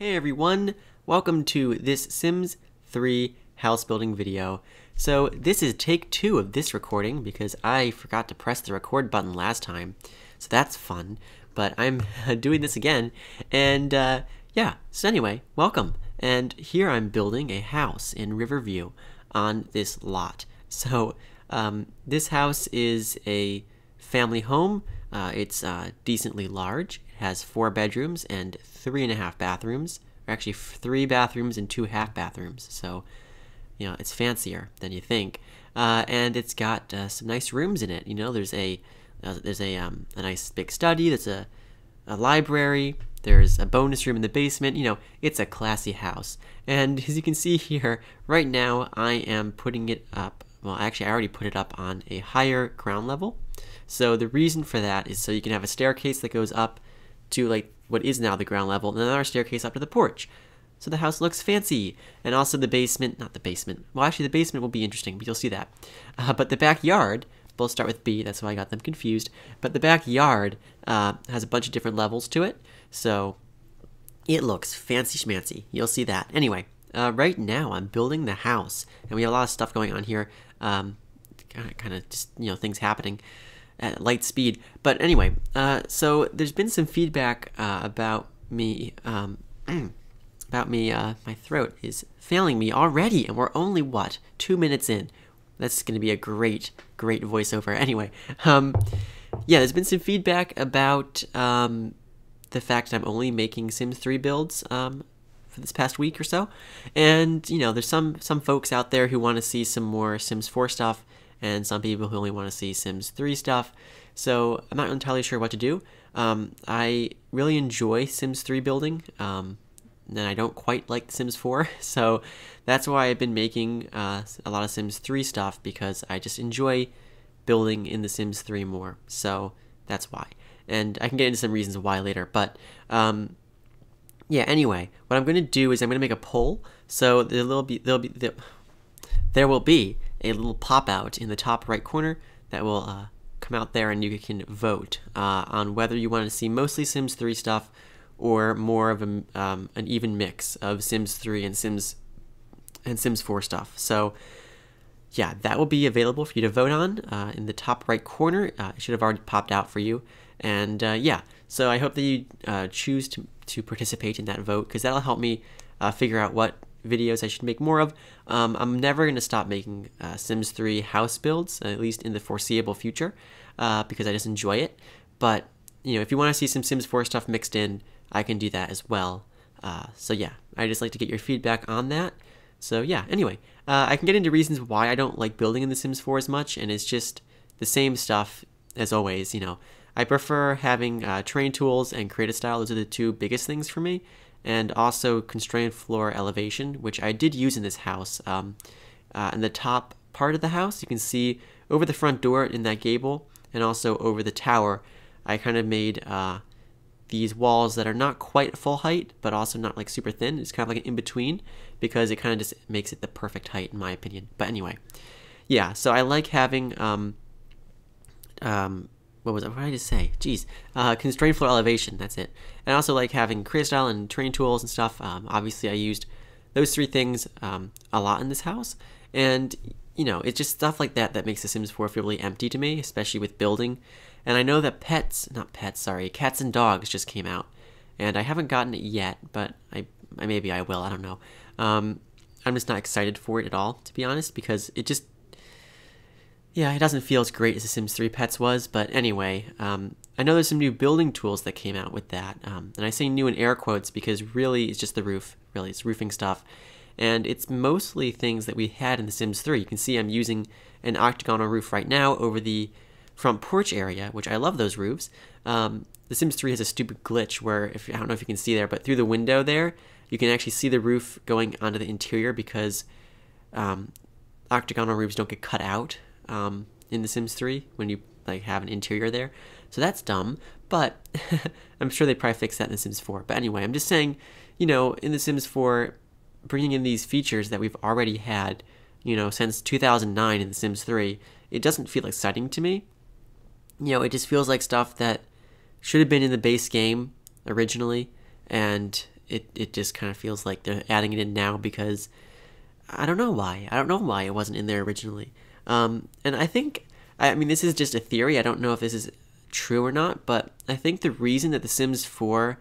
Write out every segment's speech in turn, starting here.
Hey everyone, welcome to this Sims 3 house building video. So this is take 2 of this recording because I forgot to press the record button last time. So that's fun, but I'm doing this again. And yeah, so anyway, welcome. And here I'm building a house in Riverview on this lot. So this house is a family home. It's decently large. It has 4 bedrooms and 3.5 bathrooms, or actually 3 bathrooms and 2 half bathrooms. So, you know, it's fancier than you think. And it's got some nice rooms in it. You know, there's a nice big study. There's a library. There's a bonus room in the basement. You know, it's a classy house. And as you can see here, right now I am putting it up. Well, actually, I already put it up on a higher ground level. So the reason for that is so you can have a staircase that goes up to like what is now the ground level, and another staircase up to the porch. So the house looks fancy. And also the basement, not the basement. Well, actually the basement will be interesting, but you'll see that. But the backyard, both start with B, that's why I got them confused. But the backyard has a bunch of different levels to it. So it looks fancy schmancy. You'll see that. Anyway, right now I'm building the house. And we have a lot of stuff going on here. Kind of just, you know, things happening at light speed. But anyway, so there's been some feedback about me, my throat is failing me already, and we're only, what, 2 minutes in. That's going to be a great voiceover. Anyway, yeah, there's been some feedback about the fact that I'm only making Sims 3 builds for this past week or so. And, you know, there's some folks out there who want to see some more Sims 4 stuff, and some people who only want to see Sims 3 stuff. So I'm not entirely sure what to do. I really enjoy Sims 3 building, and I don't quite like Sims 4. So that's why I've been making a lot of Sims 3 stuff, because I just enjoy building in the Sims 3 more. So that's why. And I can get into some reasons why later. But yeah, anyway, what I'm going to do is I'm going to make a poll. So there will be a little pop-out in the top right corner that will come out there, and you can vote on whether you want to see mostly Sims 3 stuff or more of an even mix of Sims 3 and Sims 4 stuff. So yeah, that will be available for you to vote on in the top right corner. It should have already popped out for you. And yeah, so I hope that you choose to participate in that vote, because that'll help me figure out what videos I should make more of. I'm never going to stop making Sims 3 house builds, at least in the foreseeable future, because I just enjoy it. But, you know, if you want to see some Sims 4 stuff mixed in, I can do that as well. So yeah, I just like to get your feedback on that. So yeah, anyway, I can get into reasons why I don't like building in The Sims 4 as much, and it's just the same stuff as always. You know, I prefer having terrain tools and creative style. Those are the 2 biggest things for me. And also constrained floor elevation, which I did use in this house. In the top part of the house, you can see over the front door in that gable, and also over the tower, I kind of made these walls that are not quite full height, but also not like super thin. It's kind of like an in-between, because it kind of just makes it the perfect height in my opinion. But anyway, yeah, so I like having what did I just say? Jeez. Constrained floor elevation, that's it. And I also like having creative style and terrain tools and stuff. Obviously, I used those 3 things a lot in this house. And, you know, it's just stuff like that that makes The Sims 4 feel really empty to me, especially with building. And I know that cats and dogs just came out. And I haven't gotten it yet, but maybe I will, I don't know. I'm just not excited for it at all, to be honest, because it just, yeah, it doesn't feel as great as The Sims 3 Pets was. But anyway, I know there's some new building tools that came out with that. And I say new in air quotes because really it's just the roof. Really, it's roofing stuff. And it's mostly things that we had in The Sims 3. You can see I'm using an octagonal roof right now over the front porch area, which I love those roofs. The Sims 3 has a stupid glitch where, I don't know if you can see there, but through the window there, you can actually see the roof going onto the interior, because octagonal roofs don't get cut out in The Sims 3 when you like have an interior there. So that's dumb, but I'm sure they probably fix that in The Sims 4. But anyway, I'm just saying, you know, in The Sims 4, bringing in these features that we've already had, you know, since 2009 in The Sims 3, it doesn't feel exciting to me. You know, it just feels like stuff that should have been in the base game originally, and it just kind of feels like they're adding it in now because I don't know why. I don't know why it wasn't in there originally. And I mean, this is just a theory. I don't know if this is true or not, but I think the reason that The Sims 4,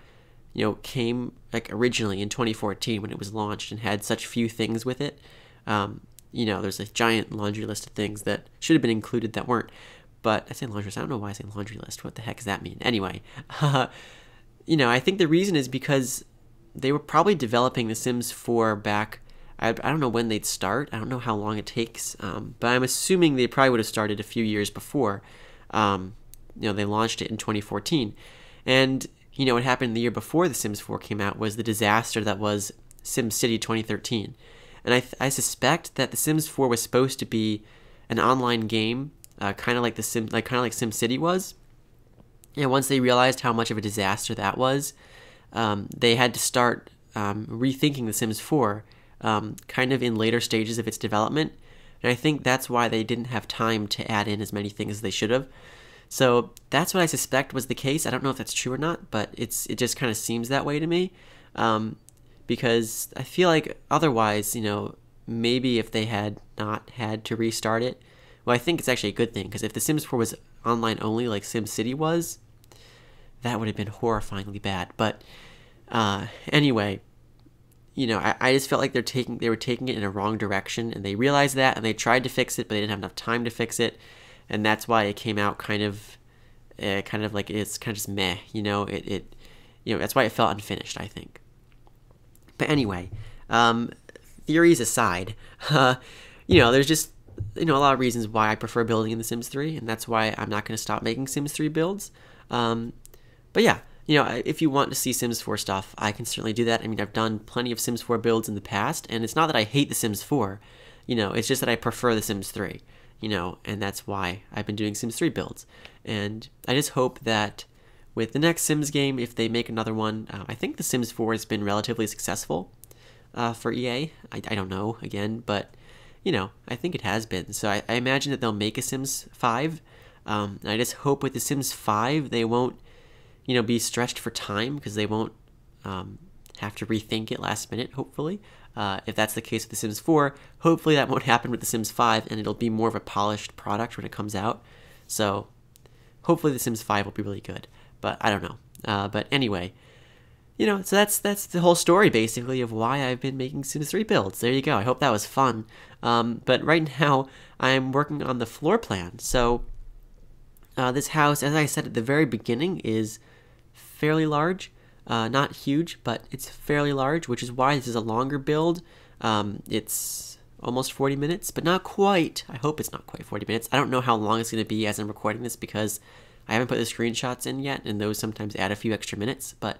came like originally in 2014 when it was launched and had such few things with it, there's a giant laundry list of things that should have been included that weren't. But I say laundry list. I don't know why I say laundry list. What the heck does that mean? Anyway, I think the reason is because they were probably developing The Sims 4 back. I don't know when they'd start. I don't know how long it takes, but I'm assuming they probably would have started a few years before. They launched it in 2014. And, what happened the year before The Sims 4 came out was the disaster that was SimCity 2013. And I suspect that The Sims 4 was supposed to be an online game, kind of like SimCity was. And once they realized how much of a disaster that was, they had to start rethinking The Sims 4, kind of in later stages of its development. And I think that's why they didn't have time to add in as many things as they should have. So that's what I suspect was the case. I don't know if that's true or not, but it just kind of seems that way to me. Because I feel like otherwise, maybe if they had not had to restart it, well, I think it's actually a good thing, because if The Sims 4 was online only like SimCity was, that would have been horrifyingly bad. But anyway, I just felt like they were taking it in a wrong direction, and they realized that, and they tried to fix it, but they didn't have enough time to fix it, and that's why it came out kind of like it's kind of just meh, that's why it felt unfinished, I think. But anyway, theories aside, there's just a lot of reasons why I prefer building in The Sims 3, and that's why I'm not going to stop making Sims 3 builds. But yeah. If you want to see Sims 4 stuff, I can certainly do that. I mean, I've done plenty of Sims 4 builds in the past, and it's not that I hate The Sims 4, it's just that I prefer The Sims 3, and that's why I've been doing Sims 3 builds. And I just hope that with the next Sims game, if they make another one, I think The Sims 4 has been relatively successful for EA. I don't know, again, but, I think it has been. So I imagine that they'll make a Sims 5. And I just hope with The Sims 5, they won't be stretched for time, because they won't have to rethink it last minute, hopefully. If that's the case with The Sims 4, hopefully that won't happen with The Sims 5, and it'll be more of a polished product when it comes out. So hopefully The Sims 5 will be really good, but I don't know. But anyway, so that's the whole story, basically, of why I've been making Sims 3 builds. There you go. I hope that was fun. But right now, I'm working on the floor plan. So this house, as I said at the very beginning, is fairly large, not huge, but it's fairly large, which is why this is a longer build. It's almost 40 minutes, but not quite. I hope it's not quite 40 minutes. I don't know how long it's going to be as I'm recording this, because I haven't put the screenshots in yet, and those sometimes add a few extra minutes, but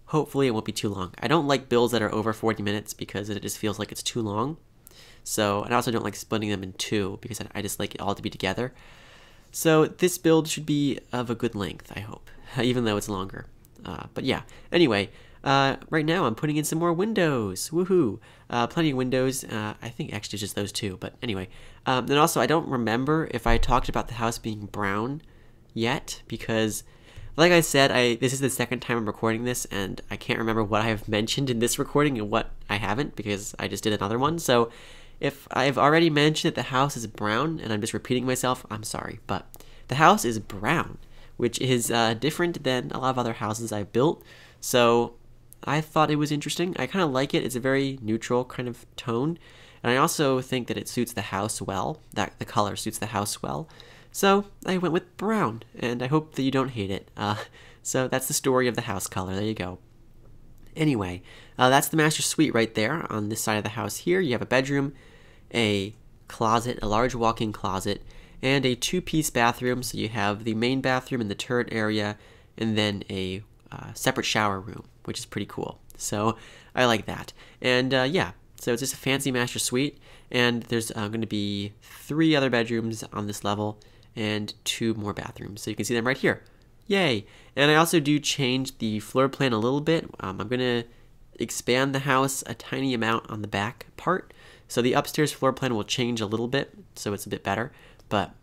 hopefully it won't be too long. I don't like builds that are over 40 minutes because it just feels like it's too long. So, and I also don't like splitting them in two, because I just like it all to be together. So this build should be of a good length, I hope, even though it's longer. But yeah, anyway, right now I'm putting in some more windows. Woohoo! Plenty of windows. I think actually just those two, but anyway. And also, I don't remember if I talked about the house being brown yet, because like I said, this is the second time I'm recording this, and I can't remember what I have mentioned in this recording and what I haven't, because I just did another one. So if I've already mentioned that the house is brown and I'm just repeating myself, I'm sorry, but the house is brown, which is different than a lot of other houses I've built. So I thought it was interesting. I kind of like it. It's a very neutral kind of tone, and I also think that it suits the house well, that the color suits the house well. So I went with brown, and I hope that you don't hate it. So that's the story of the house color. There you go. Anyway, that's the master suite right there. On this side of the house here, you have a bedroom, a closet, a large walk-in closet, and a two-piece bathroom. So you have the main bathroom in the turret area, and then a separate shower room, which is pretty cool. So I like that. And yeah, so it's just a fancy master suite, and there's going to be 3 other bedrooms on this level, and 2 more bathrooms. So you can see them right here. Yay! And I also do change the floor plan a little bit. I'm going to expand the house a tiny amount on the back part. So the upstairs floor plan will change a little bit, so it's a bit better. But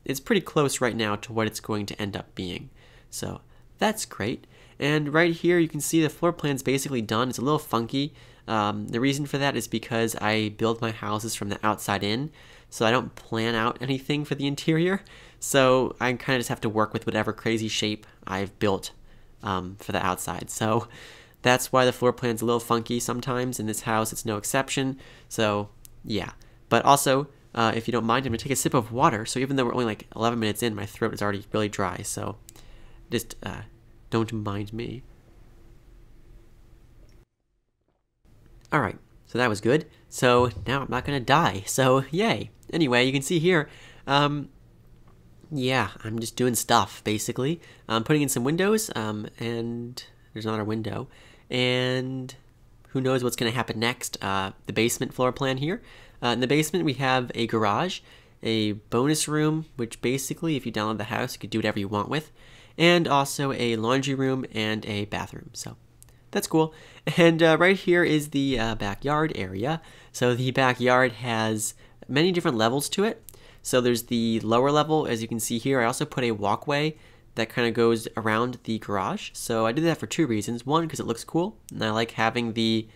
it's pretty close right now to what it's going to end up being. So that's great. And right here you can see the floor plan's basically done. It's a little funky. The reason for that is because I build my houses from the outside in, so I don't plan out anything for the interior. So I kind of just have to work with whatever crazy shape I've built for the outside. So that's why the floor plan's a little funky sometimes. In this house, it's no exception. So yeah, but also, if you don't mind, I'm gonna take a sip of water. So even though we're only like 11 minutes in, my throat is already really dry. So just don't mind me. All right, so that was good. So now I'm not gonna die. So yay. Anyway, you can see here, yeah, I'm just doing stuff basically. I'm putting in some windows, and there's another window, and who knows what's gonna happen next. The basement floor plan here. In the basement we have a garage, a bonus room, which basically if you download the house you could do whatever you want with, and also a laundry room and a bathroom. So that's cool. And right here is the backyard area. So the backyard has many different levels to it. So there's the lower level, as you can see here. I also put a walkway that kind of goes around the garage. So I did that for two reasons. One, because it looks cool, and I like having the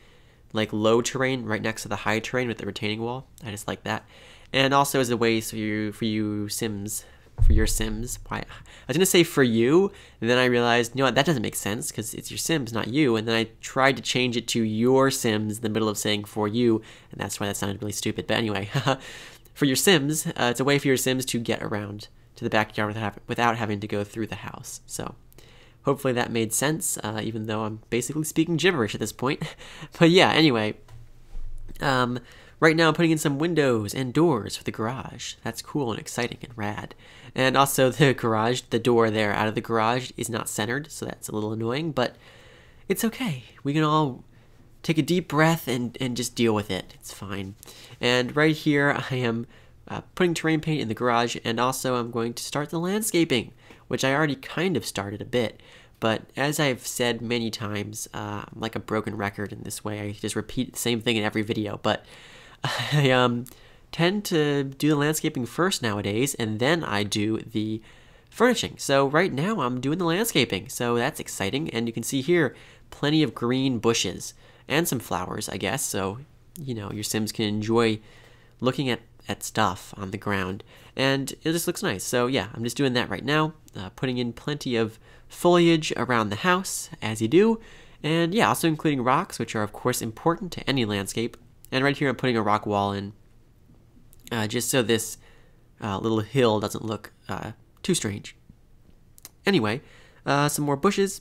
low terrain right next to the high terrain with the retaining wall. I just like that. And also as a way for you Sims. For your Sims. Why? I was gonna say for you, and then I realized, you know what, that doesn't make sense because it's your Sims, not you. And then I tried to change it to your Sims in the middle of saying for you, and that's why that sounded really stupid. But anyway, for your Sims, it's a way for your Sims to get around to the backyard without having to go through the house. So hopefully that made sense, even though I'm basically speaking gibberish at this point. But yeah, anyway. Right now I'm putting in some windows and doors for the garage. That's cool and exciting and rad. And also the garage, the door there out of the garage is not centered, so that's a little annoying, but it's okay. We can all take a deep breath and just deal with it. It's fine. And right here I am putting terrain paint in the garage, and also I'm going to start the landscaping, which I already kind of started a bit. But as I've said many times, I'm like a broken record in this way. I just repeat the same thing in every video, but I tend to do the landscaping first nowadays, and then I do the furnishing. So right now I'm doing the landscaping, so that's exciting. And you can see here plenty of green bushes and some flowers, I guess, so you know your Sims can enjoy looking at stuff on the ground, and it just looks nice. So yeah, I'm just doing that right now, putting in plenty of foliage around the house, as you do, and yeah, also including rocks, which are of course important to any landscape. And right here I'm putting a rock wall in, just so this little hill doesn't look too strange. Anyway, some more bushes,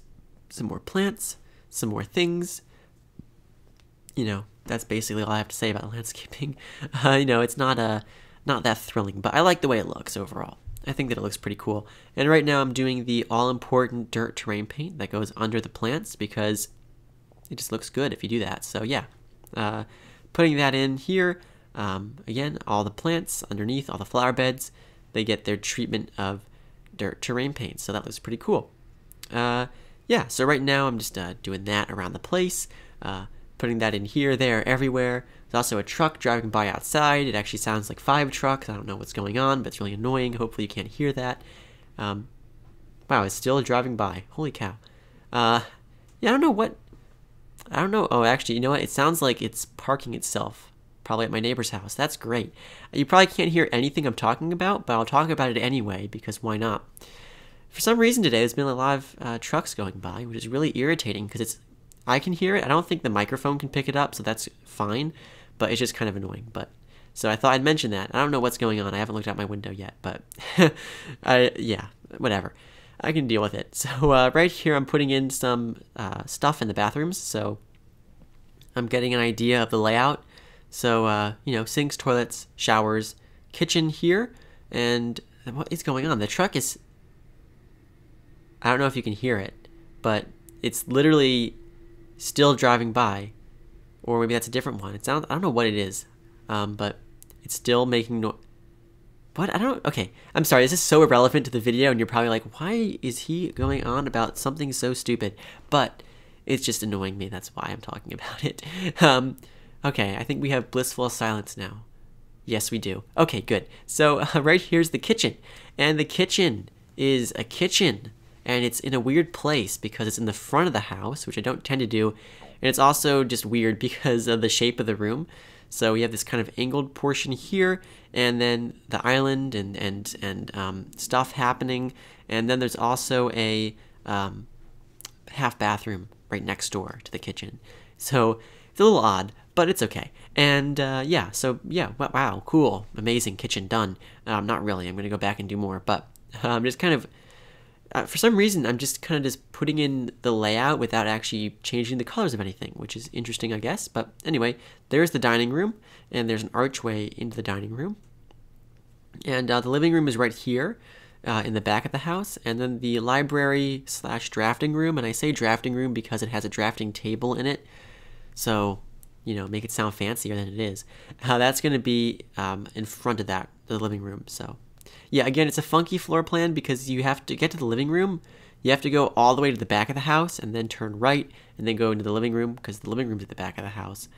some more plants, some more things. You know, that's basically all I have to say about landscaping. You know, it's not that thrilling, but I like the way it looks overall. I think that it looks pretty cool. And right now I'm doing the all-important dirt terrain paint that goes under the plants because it just looks good if you do that. So yeah, putting that in here. Again, all the plants underneath, all the flower beds, they get their treatment of dirt terrain paint. So that looks pretty cool. Yeah, so right now I'm just doing that around the place. Putting that in here, there, everywhere. There's also a truck driving by outside. It actually sounds like 5 trucks. I don't know what's going on, but it's really annoying. Hopefully you can't hear that. Wow, it's still driving by. Holy cow. Yeah, I don't know. Oh, actually, you know what? It sounds like it's parking itself, probably at my neighbor's house. That's great. You probably can't hear anything I'm talking about, but I'll talk about it anyway, because why not? For some reason today, there's been a lot of trucks going by, which is really irritating, because I can hear it. I don't think the microphone can pick it up, so that's fine, but it's just kind of annoying. But so I thought I'd mention that. I don't know what's going on. I haven't looked out my window yet, but yeah, whatever. I can deal with it. So right here I'm putting in some stuff in the bathrooms, so I'm getting an idea of the layout. So, you know, sinks, toilets, showers, kitchen here, and what is going on? The truck is, I don't know if you can hear it, but it's literally still driving by, or maybe that's a different one. I don't know what it is, but it's still making noise. What? I don't. Okay, I'm sorry. This is so irrelevant to the video, and you're probably like, "Why is he going on about something so stupid?" But it's just annoying me. That's why I'm talking about it. Okay, I think we have blissful silence now. Yes, we do. Okay, good. So right here's the kitchen, and the kitchen is a kitchen, and it's in a weird place because it's in the front of the house, which I don't tend to do, and it's also just weird because of the shape of the room. So we have this kind of angled portion here, and then the island and stuff happening, and then there's also a half bathroom right next door to the kitchen. So it's a little odd, but it's okay. And yeah, so yeah, wow, cool, amazing kitchen done. Not really, I'm gonna go back and do more, but I'm just kind of, for some reason, I'm just kind of just putting in the layout without actually changing the colors of anything, which is interesting, I guess. But anyway, there's the dining room, and there's an archway into the dining room. And the living room is right here in the back of the house, and then the library / drafting room, and I say drafting room because it has a drafting table in it, so, you know, make it sound fancier than it is. That's going to be in front of that, the living room, so. Yeah, again, it's a funky floor plan because you have to get to the living room. You have to go all the way to the back of the house and then turn right and then go into the living room because the living room's at the back of the house.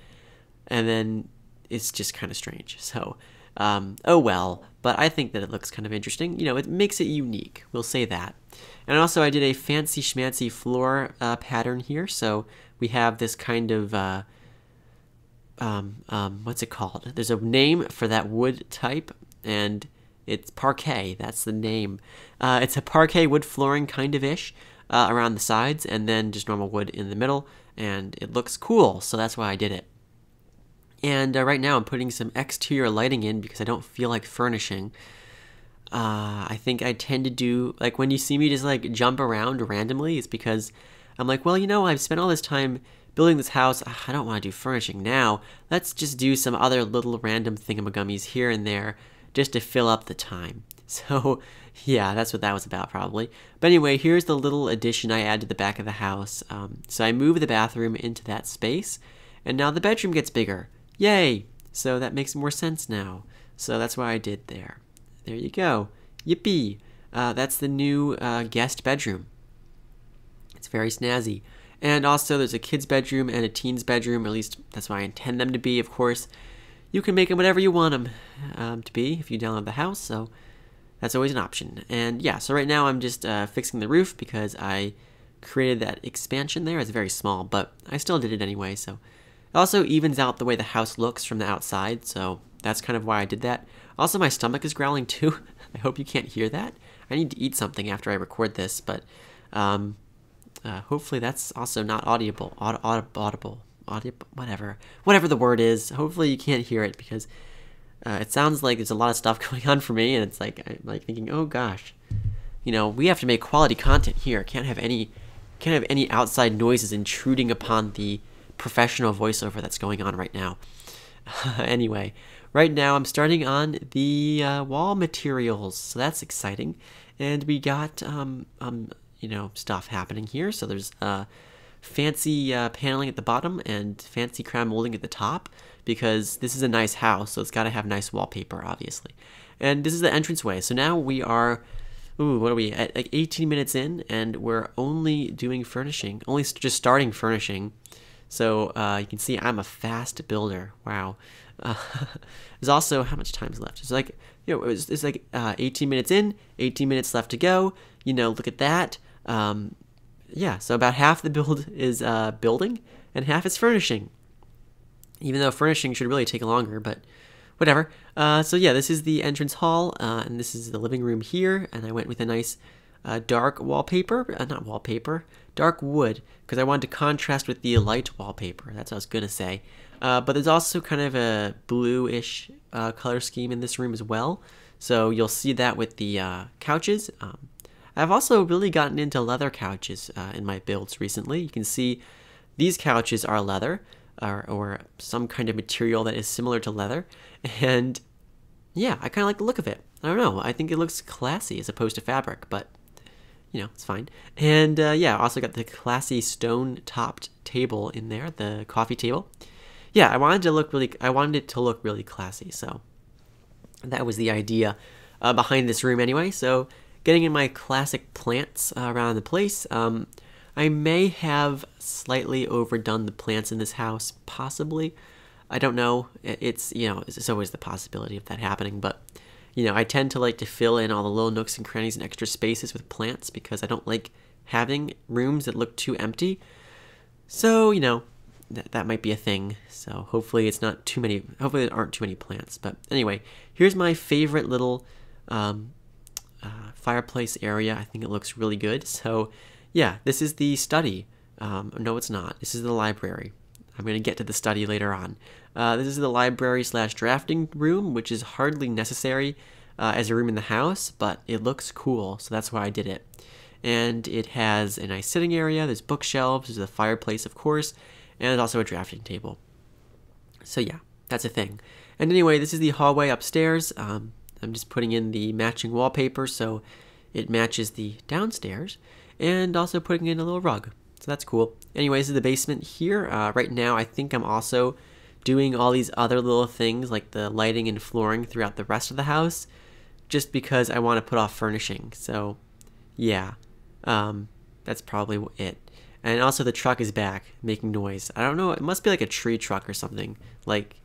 And then it's just kind of strange. So, oh well. But I think that it looks kind of interesting. You know, it makes it unique. We'll say that. And also, I did a fancy schmancy floor pattern here. So we have this kind of, what's it called? There's a name for that wood type, and it's parquet, that's the name. It's a parquet wood flooring kind of ish around the sides, and then just normal wood in the middle, and it looks cool, so that's why I did it. And right now I'm putting some exterior lighting in because I don't feel like furnishing. I think I tend to do, like when you see me just like jump around randomly, it's because I'm like, well, you know, I've spent all this time building this house, I don't want to do furnishing now. Let's just do some other little random thingamagummies here and there, just to fill up the time. So yeah, that's what that was about probably. But anyway, here's the little addition I add to the back of the house. So I move the bathroom into that space, and now the bedroom gets bigger. Yay! So that makes more sense now. So that's what I did there. There you go. Yippee! That's the new guest bedroom. It's very snazzy. And also there's a kid's bedroom and a teen's bedroom, or at least that's what I intend them to be, of course. You can make them whatever you want them to be if you download the house, so that's always an option. And yeah, so right now I'm just fixing the roof because I created that expansion there. It's very small, but I still did it anyway, so. It also evens out the way the house looks from the outside, so that's kind of why I did that. Also, my stomach is growling too. I hope you can't hear that. I need to eat something after I record this, but hopefully that's also not audible. Whatever the word is. Hopefully you can't hear it because it sounds like there's a lot of stuff going on for me, and it's like I'm like thinking, oh gosh, you know, we have to make quality content here. Can't have any outside noises intruding upon the professional voiceover that's going on right now. Anyway, right now I'm starting on the wall materials, so that's exciting, and we got you know, stuff happening here. So there's fancy paneling at the bottom and fancy crown molding at the top because this is a nice house, so it's got to have nice wallpaper, obviously. And this is the entranceway. So now we are, what are we, at like 18 minutes in, and we're only doing furnishing, only just starting furnishing. So you can see I'm a fast builder. Wow. There's also, how much time's left? It's like, you know, it's like 18 minutes in, 18 minutes left to go. You know, look at that. Yeah, so about half the build is building and half is furnishing. Even though furnishing should really take longer, but whatever. So yeah, this is the entrance hall, and this is the living room here, and I went with a nice dark wallpaper, not wallpaper, dark wood, because I wanted to contrast with the light wallpaper. That's what I was going to say. But there's also kind of a bluish color scheme in this room as well. So you'll see that with the couches. I've also really gotten into leather couches in my builds recently. You can see these couches are leather or some kind of material that is similar to leather. And yeah, I kind of like the look of it. I don't know. I think it looks classy as opposed to fabric, but you know, it's fine. And yeah, I also got the classy stone-topped table in there, the coffee table. Yeah, I wanted it to look really classy, so that was the idea behind this room anyway. So getting in my classic plants around the place. I may have slightly overdone the plants in this house, possibly. I don't know. It's, you know, it's always the possibility of that happening, but I tend to like to fill in all the little nooks and crannies and extra spaces with plants because I don't like having rooms that look too empty. So, that might be a thing. So hopefully it's not too many, hopefully there aren't too many plants. But anyway, here's my favorite little fireplace area. I think it looks really good. So yeah, this is the study. No, it's not. This is the library. I'm going to get to the study later on. This is the library / drafting room, which is hardly necessary as a room in the house, but it looks cool, so that's why I did it. And it has a nice sitting area, there's bookshelves, there's a fireplace, of course, and also a drafting table. So yeah, that's a thing. And anyway, this is the hallway upstairs. I'm just putting in the matching wallpaper so it matches the downstairs, and also putting in a little rug. So that's cool. Anyway, this is the basement here. Right now, I think I'm also doing all these other little things like the lighting and flooring throughout the rest of the house, just because I want to put off furnishing. So yeah, that's probably it. And also the truck is back making noise. I don't know, it must be like a tree truck or something. Like,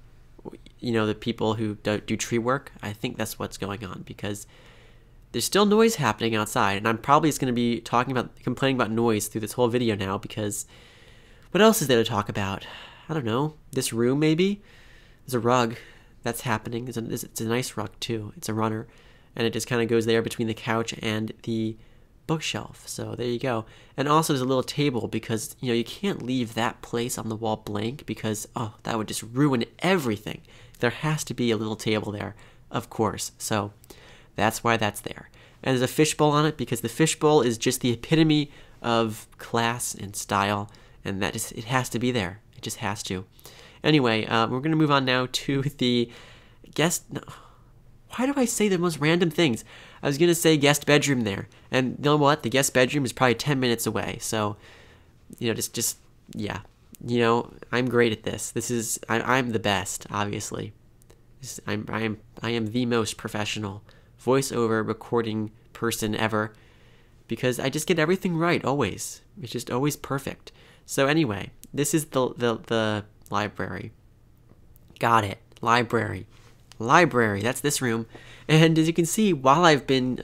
the people who do tree work. I think that's what's going on because there's still noise happening outside, and I'm probably just going to be complaining about noise through this whole video now because what else is there to talk about? I don't know. This room, maybe? There's a rug that's happening. It's a nice rug, too. It's a runner, and it just kind of goes there between the couch and the bookshelf. So there you go. And also there's a little table because, you can't leave that place on the wall blank because, oh, that would just ruin everything. There has to be a little table there, of course. So that's why that's there. And there's a fishbowl on it because the fishbowl is just the epitome of class and style, and it has to be there. It just has to. Anyway, we're going to move on now to the guest. No, why do I say the most random things? I was going to say guest bedroom there, and you know what? The guest bedroom is probably 10 minutes away. So, yeah. I'm great at this. I'm the best, obviously. I am the most professional voiceover recording person ever because I just get everything right always. It's just always perfect. So anyway, this is the library. Got it. Library. That's this room. And as you can see, while I've been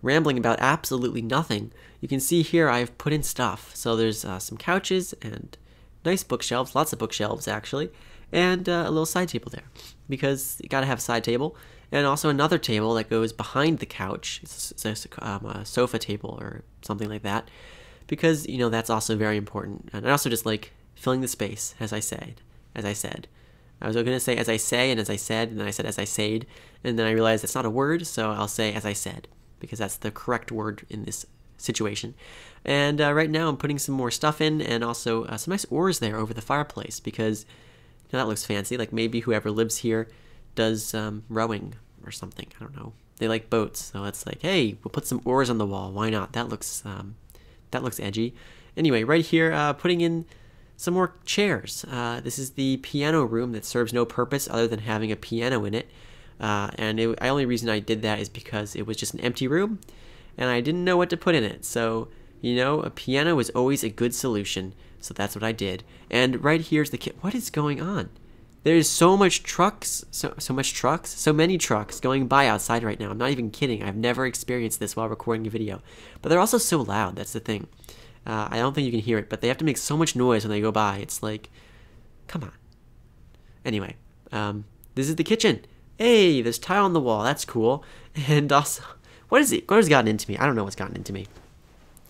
rambling about absolutely nothing, you can see here I've put in stuff. So there's some couches and nice bookshelves, lots of bookshelves actually, and a little side table there because you gotta have a side table. And also another table that goes behind the couch. It's a sofa table or something like that. Because, that's also very important. And I also just like filling the space, as I said. I was going to say as I say and as I said, and then I said as I said. And then I realized that's not a word, so I'll say as I said. Because that's the correct word in this situation. And right now I'm putting some more stuff in and also some nice oars there over the fireplace. Because that looks fancy. Like maybe whoever lives here does rowing or something. I don't know. They like boats, so it's like, hey, we'll put some oars on the wall. Why not? That looks edgy. Anyway, right here, putting in some more chairs. This is the piano room that serves no purpose other than having a piano in it. The only reason I did that is because it was just an empty room, and I didn't know what to put in it. So, a piano is always a good solution. So that's what I did. And right here's the what is going on? There's so many trucks going by outside right now. I'm not even kidding. I've never experienced this while recording a video. But they're also so loud. That's the thing. I don't think you can hear it, but they have to make so much noise when they go by. It's like, come on. Anyway, this is the kitchen. Hey, there's tile on the wall. That's cool. And also, what has gotten into me? I don't know what's gotten into me.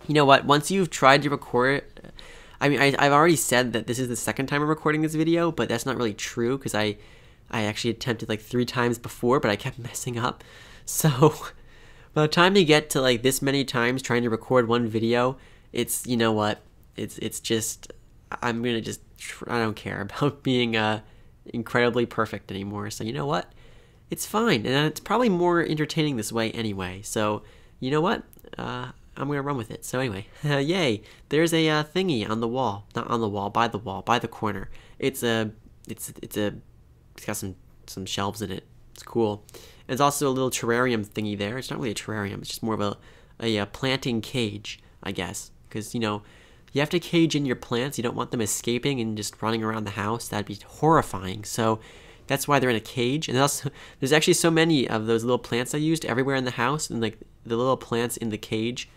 You know what? Once you've tried to record it, I've already said that this is the second time I'm recording this video, but that's not really true because I actually attempted like 3 times before, but I kept messing up. So by the time you get to like this many times trying to record one video, it's, you know what, it's just, I don't care about being incredibly perfect anymore. So you know what, it's fine, and it's probably more entertaining this way anyway. So you know what, I'm gonna run with it. So anyway, yay! There's a thingy on the wall, not on the wall, by the corner. It's got some shelves in it. It's cool. There's also a little terrarium thingy there. It's not really a terrarium. It's just more of a planting cage, I guess, because you have to cage in your plants. You don't want them escaping and just running around the house. That'd be horrifying. So That's why they're in a cage. And also, there's actually so many of those little plants I used everywhere in the house, and like the little plants in the cage.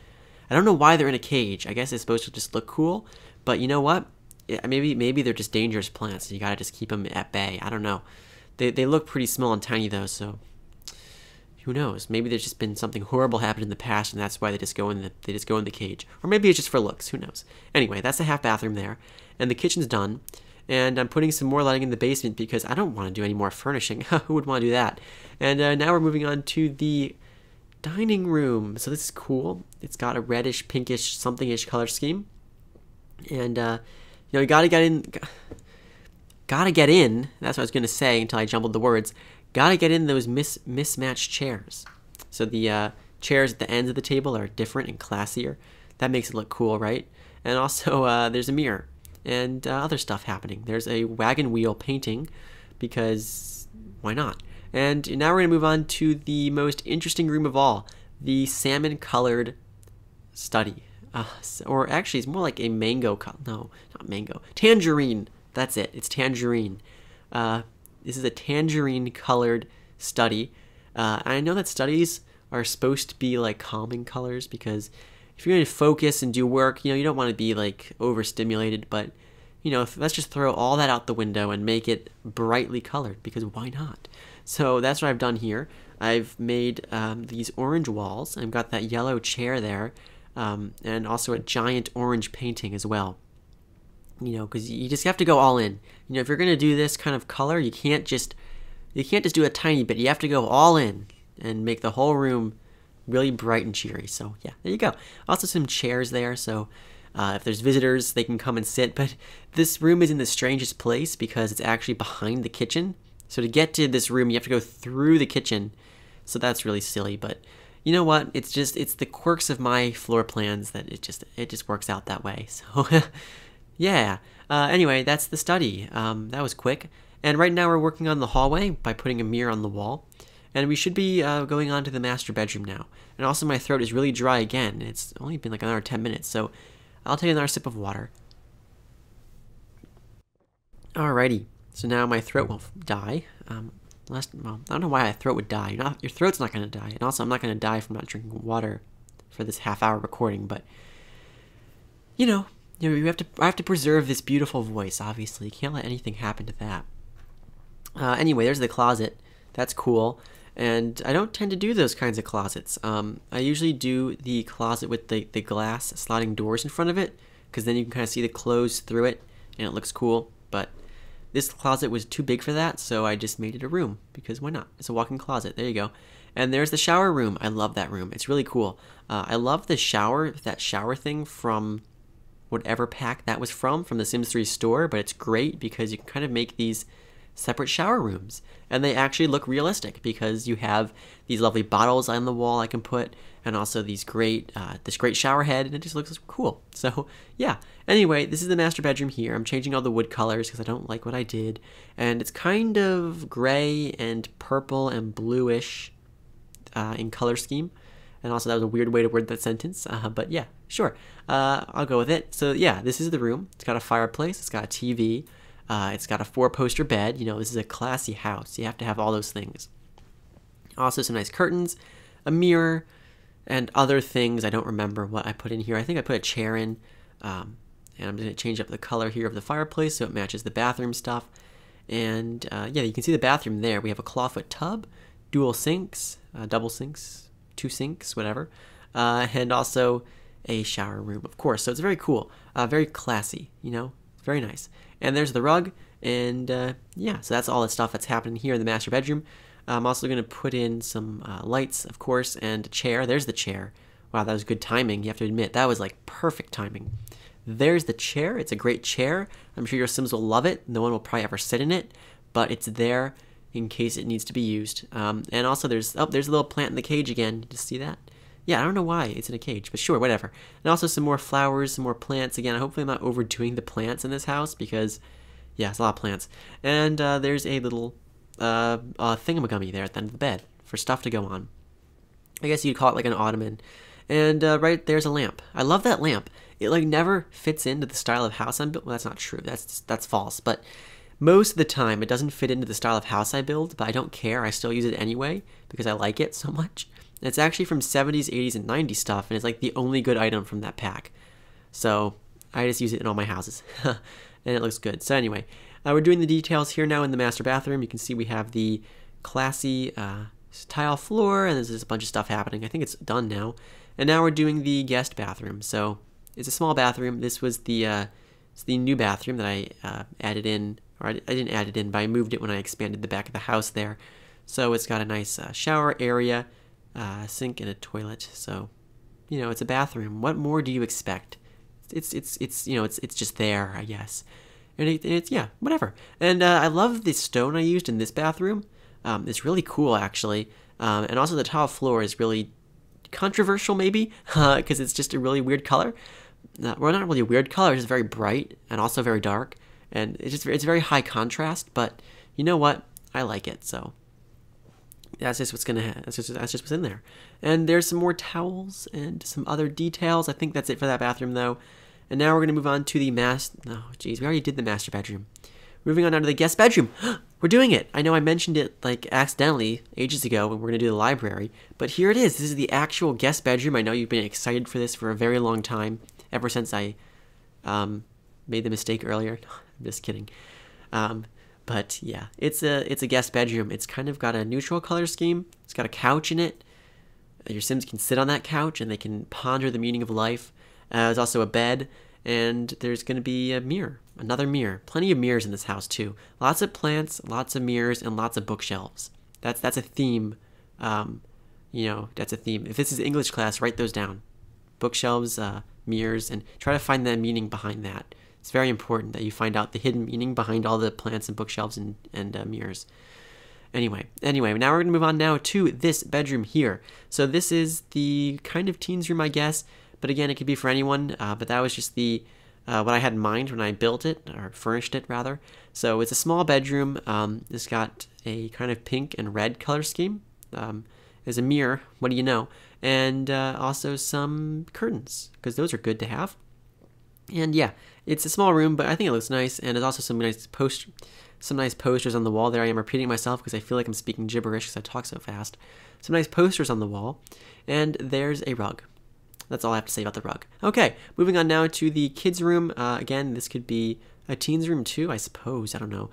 I don't know why they're in a cage. I guess it's supposed to just look cool, but you know what? Yeah, maybe they're just dangerous plants. You gotta just keep them at bay. I don't know. They look pretty small and tiny though, so who knows? Maybe there's just been something horrible happened in the past, and that's why they just go in the cage. Or maybe it's just for looks. Who knows? Anyway, that's the half bathroom there, and the kitchen's done. And I'm putting some more lighting in the basement because I don't want to do any more furnishing. Who would want to do that? And now we're moving on to the dining room. So this is cool. It's got a reddish, pinkish, something-ish color scheme. And you gotta get in. Gotta get in. That's what I was gonna say until I jumbled the words. Gotta get in those mismatched chairs. So the chairs at the ends of the table are different and classier. That makes it look cool, right? And also there's a mirror and other stuff happening. There's a wagon wheel painting because why not? And now we're gonna move on to the most interesting room of all, the salmon-colored study. Or actually, it's more like a mango color. No, not mango. Tangerine. That's it. It's tangerine. This is a tangerine-colored study. I know that studies are supposed to be like calming colors because if you're going to focus and do work, you don't want to be like overstimulated, but let's just throw all that out the window and make it brightly colored because why not? So that's what I've done here. I've made these orange walls. I've got that yellow chair there, and also a giant orange painting as well. Because you just have to go all in. If you're going to do this kind of color, you can't just do a tiny bit. You have to go all in and make the whole room really bright and cheery. So yeah, there you go. Also some chairs there, so if there's visitors, they can come and sit. But this room is in the strangest place because it's actually behind the kitchen. So to get to this room, you have to go through the kitchen. So that's really silly, but you know what? It's the quirks of my floor plans that it just works out that way. So yeah. Anyway, that's the study. That was quick. And right now we're working on the hallway by putting a mirror on the wall. And we should be going on to the master bedroom now. And also my throat is really dry again. It's only been like another 10 minutes, so I'll take another sip of water. Alrighty, so now my throat will die. Well, I don't know why my throat would die. Your throat's not going to die. And also I'm not going to die from not drinking water for this half-hour recording, but I have to preserve this beautiful voice, obviously. You can't let anything happen to that. Anyway, there's the closet. That's cool. And I don't tend to do those kinds of closets. I usually do the closet with the glass sliding doors in front of it, because then you can kind of see the clothes through it, and it looks cool. But this closet was too big for that, so I just made it a room, because why not? It's a walk-in closet. There you go. And there's the shower room. I love that room. It's really cool. I love that shower thing from whatever pack that was from the Sims 3 store, but it's great because you can kind of make these separate shower rooms, and they actually look realistic because you have these lovely bottles on the wall I can put, and also these this great shower head, and it just looks cool. So yeah, anyway, this is the master bedroom here. I'm changing all the wood colors because I don't like what I did, and it's kind of gray and purple and bluish in color scheme. And also that was a weird way to word that sentence, but yeah, sure, I'll go with it. So yeah, this is the room. It's got a fireplace, it's got a TV, it's got a 4-poster bed. This is a classy house. You have to have all those things. Also some nice curtains, a mirror, and other things. I don't remember what I put in here. I think I put a chair in, and I'm going to change up the color here of the fireplace so it matches the bathroom stuff. And yeah, you can see the bathroom there. We have a clawfoot tub, dual sinks, double sinks, 2 sinks, whatever, and also a shower room, of course. So it's very cool, very classy, very nice. And there's the rug, and yeah, so that's all the stuff that's happening here in the master bedroom. I'm also going to put in some lights, of course, and a chair. There's the chair. Wow, that was good timing. You have to admit, that was like perfect timing. There's the chair. It's a great chair. I'm sure your Sims will love it. No one will probably ever sit in it, but it's there in case it needs to be used. And also there's a little plant in the cage again. You just see that? Yeah, I don't know why it's in a cage, but sure, whatever. And also some more flowers, some more plants. Again, hopefully I'm not overdoing the plants in this house because, yeah, it's a lot of plants. And there's a little thingamagummy there at the end of the bed for stuff to go on. I guess you'd call it like an ottoman. And right there's a lamp. I love that lamp. It like never fits into the style of house I'm built. Well, that's not true. That's false. But Most of the time, it doesn't fit into the style of house I build, but I don't care. I still use it anyway because I like it so much. And it's actually from 70s, 80s, and 90s stuff, and it's like the only good item from that pack. So I just use it in all my houses, and it looks good. So anyway, we're doing the details here now in the master bathroom. You can see we have the classy tile floor, and there's just a bunch of stuff happening. I think it's done now. And now we're doing the guest bathroom. So it's a small bathroom. This was the new bathroom that I added in. Or I didn't add it in, but I moved it when I expanded the back of the house there. So it's got a nice shower area, sink, and a toilet. So, you know, it's a bathroom. What more do you expect? It's just there, I guess. And it's yeah, whatever. And I love the stone I used in this bathroom. It's really cool, actually. And also the tile floor is really controversial, maybe, because it's just a really weird color. Well, not really a weird color. It's just very bright and also very dark. And it's very high contrast, but you know what? I like it, so that's just that's just what's in there. And there's some more towels and some other details. I think that's it for that bathroom, though. And now we're gonna move on to the oh, geez, we already did the master bedroom. Moving on to the guest bedroom. We're doing it. I know I mentioned it like accidentally ages ago when we're gonna do the library, but here it is. This is the actual guest bedroom. I know you've been excited for this for a very long time, ever since I made the mistake earlier. I'm just kidding. But yeah, it's a guest bedroom. It's kind of got a neutral color scheme. It's got a couch in it. Your Sims can sit on that couch and they can ponder the meaning of life. There's also a bed, and there's going to be a mirror, another mirror. Plenty of mirrors in this house too. Lots of plants, lots of mirrors, and lots of bookshelves. That's a theme. You know, that's a theme. If this is English class, write those down. Bookshelves, mirrors, and try to find the meaning behind that. It's very important that you find out the hidden meaning behind all the plants and bookshelves and mirrors. Anyway, now we're going to move on now to this bedroom here. So this is the kind of teens room, I guess. But again, it could be for anyone. But that was just the what I had in mind when I built it, or furnished it, rather. So it's a small bedroom. It's got a kind of pink and red color scheme. There's a mirror, what do you know? And also some curtains, because those are good to have. And yeah, it's a small room, but I think it looks nice. And there's also some nice posters on the wall there. I am repeating myself because I feel like I'm speaking gibberish because I talk so fast. Some nice posters on the wall. And there's a rug. That's all I have to say about the rug. Okay, moving on now to the kids' room. Again, this could be a teens' room too, I suppose. I don't know.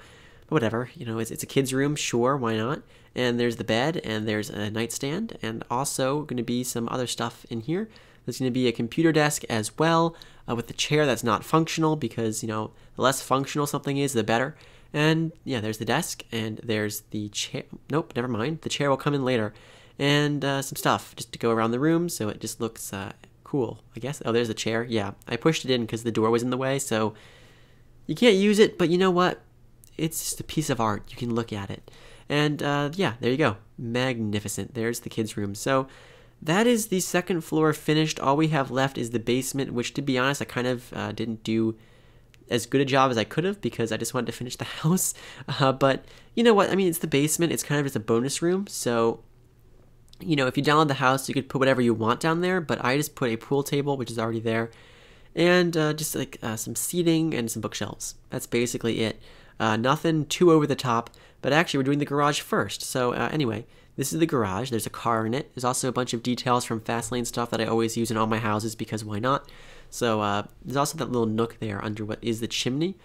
But whatever. You know, it's a kids' room. Sure, why not? And there's the bed, and there's a nightstand, and also going to be some other stuff in here. There's going to be a computer desk as well, with the chair that's not functional, because, you know, the less functional something is, the better. And yeah, there's the desk, and there's the chair. Nope, never mind. The chair will come in later. And some stuff just to go around the room, so it just looks cool, I guess. Oh, there's the chair. Yeah, I pushed it in because the door was in the way, so you can't use it, but you know what? It's just a piece of art. You can look at it. And yeah, there you go. Magnificent. There's the kids' room. So that is the second floor finished. All we have left is the basement, which, to be honest, I kind of didn't do as good a job as I could have because I just wanted to finish the house. But you know what? I mean, it's the basement. It's kind of just a bonus room. So, you know, if you download the house, you could put whatever you want down there. But I just put a pool table, which is already there, and just like some seating and some bookshelves. That's basically it. Nothing too over the top. But actually, we're doing the garage first. So anyway, this is the garage. There's a car in it. There's also a bunch of details from Fastlane stuff that I always use in all my houses because why not? So there's also that little nook there under what is the chimney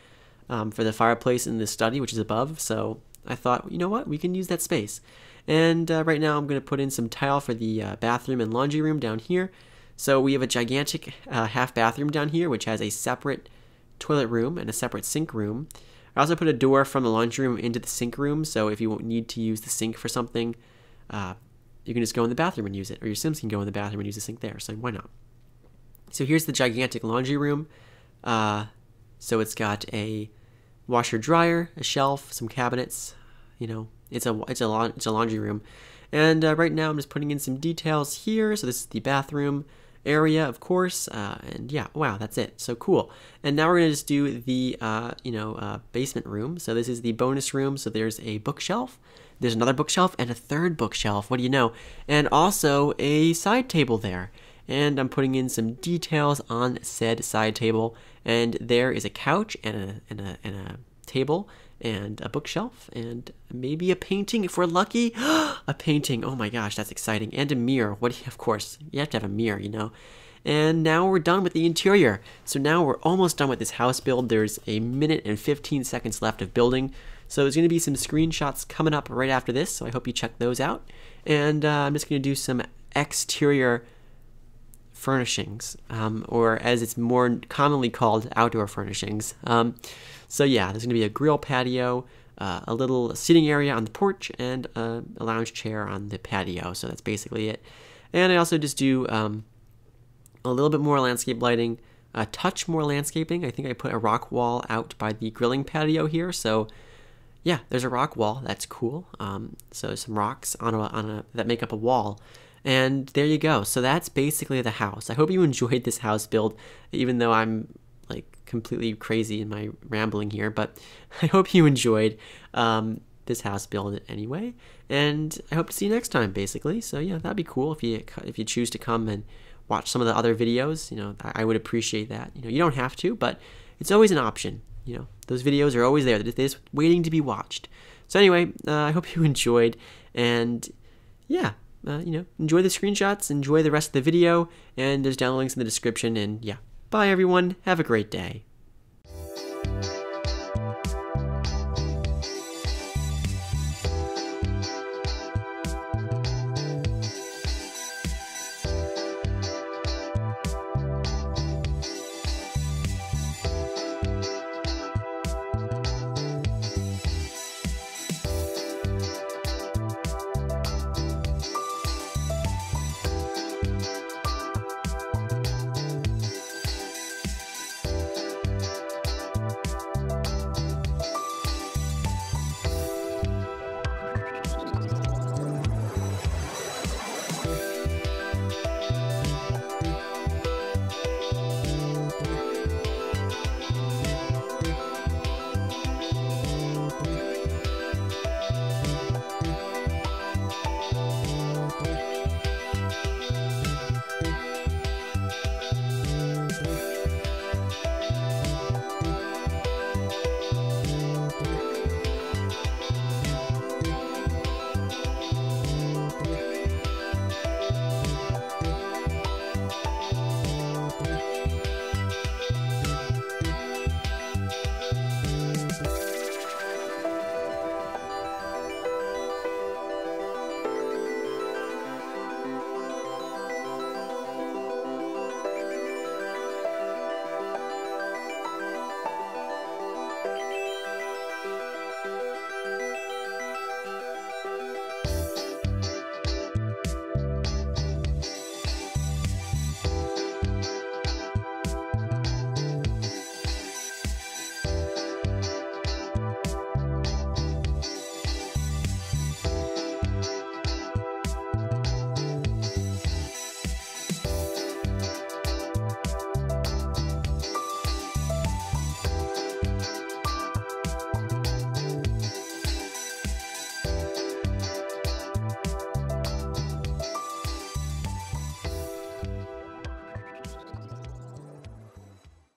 for the fireplace in the study, which is above. So I thought, you know what? We can use that space. And right now I'm going to put in some tile for the bathroom and laundry room down here. So we have a gigantic half bathroom down here, which has a separate toilet room and a separate sink room. I also put a door from the laundry room into the sink room, so if you need to use the sink for something, you can just go in the bathroom and use it, or your Sims can go in the bathroom and use the sink there, so why not? So here's the gigantic laundry room. So it's got a washer dryer, a shelf, some cabinets. You know, it's a laundry room. And right now I'm just putting in some details here. So this is the bathroom area, of course, and yeah, wow, that's it. So cool. And now we're gonna just do the basement room. So this is the bonus room. So there's a bookshelf, there's another bookshelf, and a third bookshelf. What do you know? And also a side table there. And I'm putting in some details on said side table. And there is a couch and a table and a bookshelf, and maybe a painting if we're lucky. A painting, oh my gosh, that's exciting. And a mirror. Of course, you have to have a mirror, you know. And now we're done with the interior. So now we're almost done with this house build. There's a minute and 15 seconds left of building. So there's going to be some screenshots coming up right after this, so I hope you check those out. And I'm just going to do some exterior furnishings, or as it's more commonly called, outdoor furnishings. So yeah, there's going to be a grill patio, a little seating area on the porch, and a lounge chair on the patio. So that's basically it. And I also just do a little bit more landscape lighting, a touch more landscaping. I think I put a rock wall out by the grilling patio here. So yeah, there's a rock wall. That's cool. So some rocks that make up a wall. And there you go. So that's basically the house. I hope you enjoyed this house build, even though I'm like completely crazy in my rambling here. But I hope you enjoyed this house build anyway. And I hope to see you next time, basically. So yeah, that'd be cool if you choose to come and watch some of the other videos. You know, I would appreciate that. You know, you don't have to, but it's always an option. You know, those videos are always there. They're just waiting to be watched. So anyway, I hope you enjoyed, and yeah, you know, enjoy the screenshots, enjoy the rest of the video, and there's download links in the description, and yeah, bye everyone, have a great day.